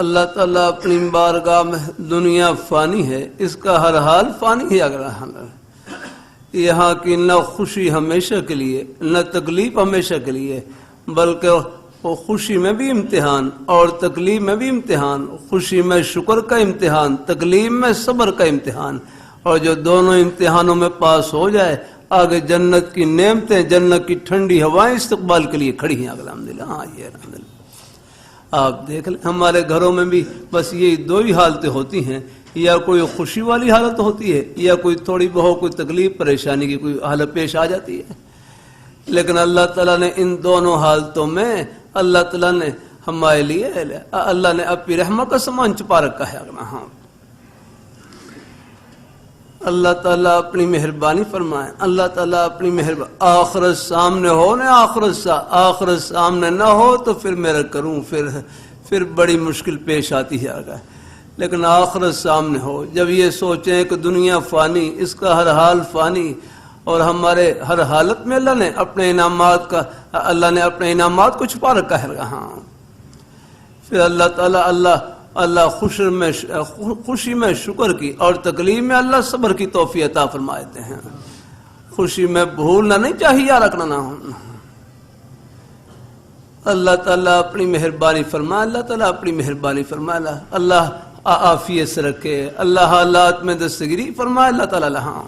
اللہ تعالیٰ اپنی بارگاہ میں دنیا فانی ہے، اس کا ہر حال فانی ہے. اگر یہاں کی نہ خوشی ہمیشہ کے لیے نہ تکلیف ہمیشہ کے لیے، بلکہ وہ خوشی میں بھی امتحان اور تکلیف میں بھی امتحان، خوشی میں شکر کا امتحان، تکلیف میں صبر کا امتحان. اور جو دونوں امتحانوں میں پاس ہو جائے آگے جنت کی نعمتیں، جنت کی ٹھنڈی ہوائیں استقبال کے لیے کھڑی ہیں. الحمدللہ. ہاں یہ الحمدللہ آپ دیکھ لیں ہمارے گھروں میں بھی بس یہی دو ہی حالتیں ہوتی ہیں، یا کوئی خوشی والی حالت ہوتی ہے یا کوئی تھوڑی بہت کوئی تکلیف پریشانی کی کوئی حالت پیش آ جاتی ہے. لیکن اللہ تعالیٰ نے ان دونوں حالتوں میں اللہ تعالیٰ نے ہمارے لیے اللہ نے اپنی رحمت کا سامان چھپا رکھا ہے. ہاں اللہ تعالیٰ اپنی مہربانی فرمائے. اللہ تعالیٰ اپنی مہربانی، آخرت سامنے ہو نہ آخرت سامنے نہ ہو تو پھر میرا کروں پھر بڑی مشکل پیش آتی ہے. لیکن آخرت سامنے ہو، جب یہ سوچیں کہ دنیا فانی، اس کا ہر حال فانی، اور ہمارے ہر حالت میں اللہ نے اپنے انعامات کو چھپا رکھا ہے. ہاں پھر اللہ تعالیٰ اللہ خوشی میں شکر کی اور تکلیف میں اللہ صبر کی توفیق عطا فرماتے ہیں. خوشی میں بھولنا نہیں چاہیے، یاد رکھنا نہ ہو. اللہ تعالیٰ اپنی مہربانی فرمائے. اللہ تعالیٰ اپنی مہربانی فرمائے. اللہ عافیت سے رکھے. اللہ حالات میں دستگیری فرمائے. اللہ تعالیٰ. ہاں